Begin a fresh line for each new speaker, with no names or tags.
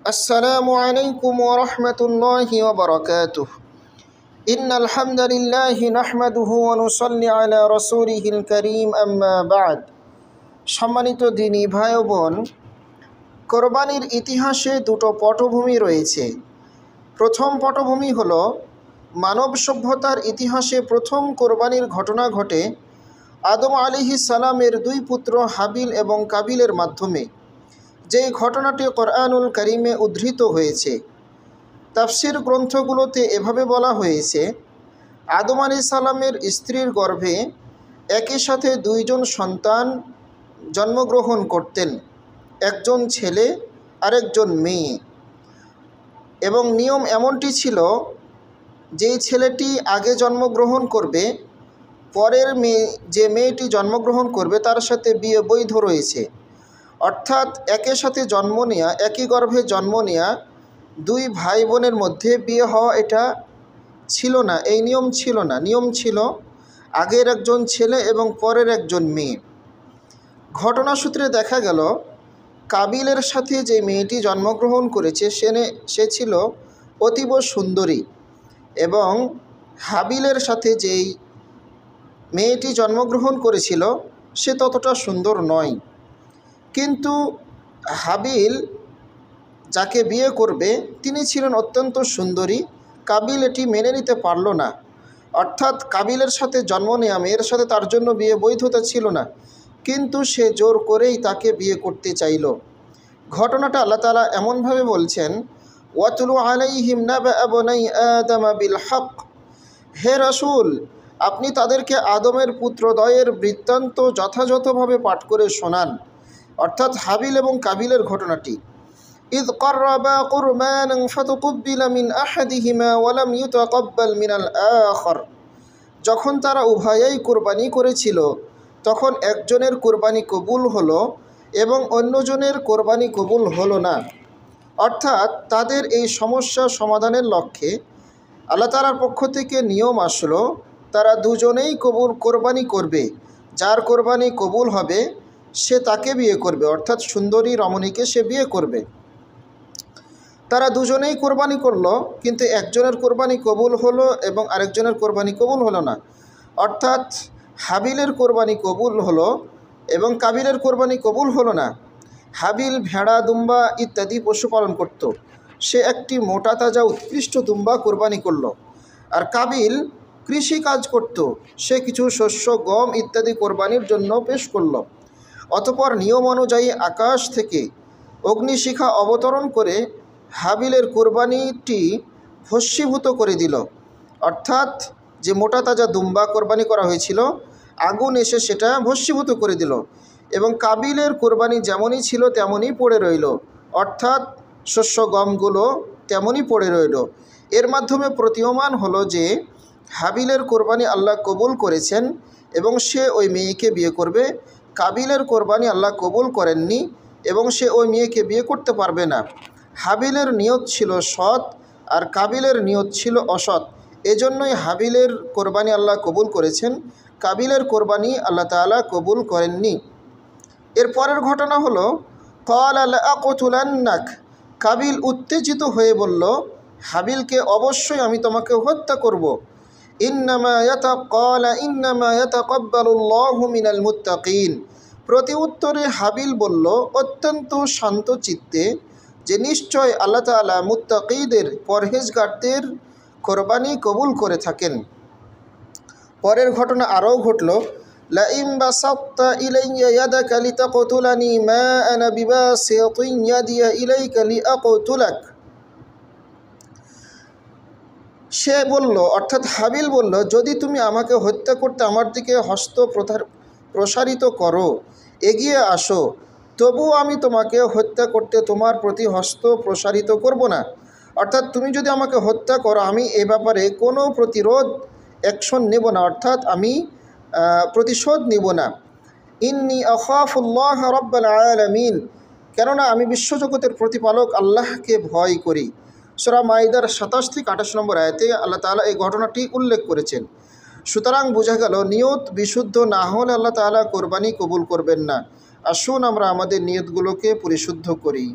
السلام عليكم ورحمة الله وبركاته إن الحمد لله نحمده ونصلي على رسوله الكريم أما بعد সম্মানিত দিনী ভাই ও বোন, কোরবানির ইতিহাসে দুটো পটভূমি রয়েছে। প্রথম পটভূমি হলো মানব সভ্যতার ইতিহাসে প্রথম কোরবানির ঘটনা ঘটে আদম আলাইহিস সালামের দুই পুত্র হাবিল এবং কাবিলের মাধ্যমে। যেই ঘটনাটি কোরআনুল কারীমে উদ্ধৃত হয়েছে। তাফসির গ্রন্থগুলোতে এভাবে বলা হয়েছে, আদম আলাইহিস সালামের স্ত্রীর গর্ভে একই সাথে দুইজন সন্তান জন্মগ্রহণ করতেন, একজন ছেলে আরেকজন মেয়ে। এবং নিয়ম এমনটি ছিল, যেই ছেলেটি আগে জন্মগ্রহণ করবে, পরের যে মেয়েটি জন্মগ্রহণ করবে তার সাথে বিয়ে বৈধ রয়েছে। অর্থাৎ একই সাথে জন্ম নেওয়া, একই গর্ভে জন্ম নেওয়া দুই ভাই বোনের মধ্যে বিয়ে হওয়া এটা ছিল না, এই নিয়ম ছিল না। নিয়ম ছিল আগের একজন ছেলে এবং পরের একজন মেয়ে। ঘটনাসূত্রে দেখা গেল, কাবিলের সাথে যে মেয়েটি জন্মগ্রহণ করেছে সে ছিল অতীব সুন্দরী, এবং হাবিলের সাথে যেই মেয়েটি জন্মগ্রহণ করেছিল সে ততটা সুন্দর নয়। কিন্তু হাবিল যাকে বিয়ে করবে তিনি ছিলেন অত্যন্ত সুন্দরী। কাবিল এটি মেনে নিতে পারল না। অর্থাৎ কাবিলের সাথে জন্ম নেওয়া মেয়ের সাথে তার জন্য বিয়ে বৈধতা ছিল না, কিন্তু সে জোর করেই তাকে বিয়ে করতে চাইল। ঘটনাটা আল্লাহ তাআলা এমনভাবে বলছেন, ওয়াতলু আলাইহিম নাবা বনাই আদম বিল হক। হে রাসূল, আপনি তাদেরকে আদমের পুত্রদ্বয়ের বৃত্তান্ত যথাযথভাবে পাঠ করে শোনান। অর্থাৎ হাবিল এবং কাবিলের ঘটনাটি। ইয ক্বাররাবা কুরবানান ফাতুকুব্বিলা মিন আহাদিহিমা ওয়া লাম ইউতাকাব্বাল মিনাল আখার। যখন তারা উভয়েই কুরবানি করেছিল, তখন একজনের কুরবানি কবুল হলো এবং অন্যজনের কুরবানি কবুল হলো না। অর্থাৎ তাদের এই সমস্যা সমাধানের লক্ষ্যে আল্লাহ তাআলার পক্ষ থেকে নিয়ম আসলো, তারা দুজনেই কোরবানি করবে। যার কোরবানি কবুল হবে সে তাকে বিয়ে করবে, অর্থাৎ সুন্দরী রমণীকে সে বিয়ে করবে। তারা দুজনেই কোরবানি করলো, কিন্তু একজনের কোরবানি কবুল হলো এবং আরেকজনের কোরবানি কবুল হলো না। অর্থাৎ হাবিলের কোরবানি কবুল হলো এবং কাবিলের কোরবানি কবুল হলো না। হাবিল ভেড়া, দুম্বা ইত্যাদি পশুপালন করত, সে একটি মোটা তাজা উৎকৃষ্ট দুম্বা কোরবানি করলো। আর কাবিল কৃষি কাজ করত, সে কিছু শস্য, গম ইত্যাদি কোরবানির জন্য পেশ করলো। অতঃপর নিয়ম অনুযায়ী আকাশ থেকে অগ্নিশিখা অবতরণ করে হাবিলের কোরবানিটি ভস্মীভূত করে দিল। অর্থাৎ যে মোটা তাজা দুম্বা কোরবানি করা হয়েছিল, আগুন এসে সেটা ভস্মীভূত করে দিল, এবং কাবিলের কোরবানি যেমনই ছিল তেমনই পড়ে রইল। অর্থাৎ শস্য গমগুলো তেমনই পড়ে রইল। এর মাধ্যমে প্রতীয়মান হলো যে হাবিলের কোরবানি আল্লাহ কবুল করেছেন এবং সে ওই মেয়েকে বিয়ে করবে। কাবিলের কোরবানি আল্লাহ কবুল করেননি এবং সে ওই মেয়েকে বিয়ে করতে পারবে না। হাবিলের নিয়ত ছিল সৎ আর কাবিলের নিয়ত ছিল অসৎ, এজন্যই হাবিলের কোরবানি আল্লাহ কবুল করেছেন, কাবিলের কোরবানি আল্লাহ তাআলা কবুল করেননি। এর পরের ঘটনা হলো, ক্বালা লাআকতুলান্নাক। কাবিল উত্তেজিত হয়ে বলল, হাবিলকে অবশ্যই আমি তোমাকে হত্যা করব। ইন্নামা ইয়াতাকাব্বালুল্লাহু মিনাল মুত্তাকিন। প্রতি উত্তরে হাবিল বলল অত্যন্ত শান্ত চিত্তে যে নিশ্চয় আল্লাহ তাআলা মুত্তাকিদের, পরহেজগারদের কোরবানি কবুল করে থাকেন। পরের ঘটনা আরও ঘটল, লাইন বাসাত্তা ইলাইয়া ইয়াদাকা লিতাকতুলানি মা আনা বিবাসিতিন ইয়াদিয়া ইলাইকা লিআকতুলাক। সে বলল, অর্থাৎ হাবিল বলল, যদি তুমি আমাকে হত্যা করতে আমার দিকে হস্ত প্রসারিত করো, এগিয়ে আসো, তবুও আমি তোমাকে হত্যা করতে তোমার প্রতি হস্ত প্রসারিত করব না। অর্থাৎ তুমি যদি আমাকে হত্যা করো, আমি এ ব্যাপারে কোনো প্রতিরোধ অ্যাকশন নেব না, অর্থাৎ আমি প্রতিশোধ নিব না। ইন্নী আখাফুল্লাহ রাব্বাল আলামিন। কেননা আমি বিশ্বজগতের প্রতিপালক আল্লাহকে ভয় করি। সূরা মাইদার 27 থেকে 28 নম্বর আয়াতে আল্লাহ তাআলা এই ঘটনাটি উল্লেখ করেছেন। সুতরাং বোঝা গেল, নিয়ত বিশুদ্ধ না হলে আল্লাহ তাআলা কোরবানি কবুল করবেন না। আসুন আমরা আমাদের নিয়তগুলোকে পরিশুদ্ধ করি।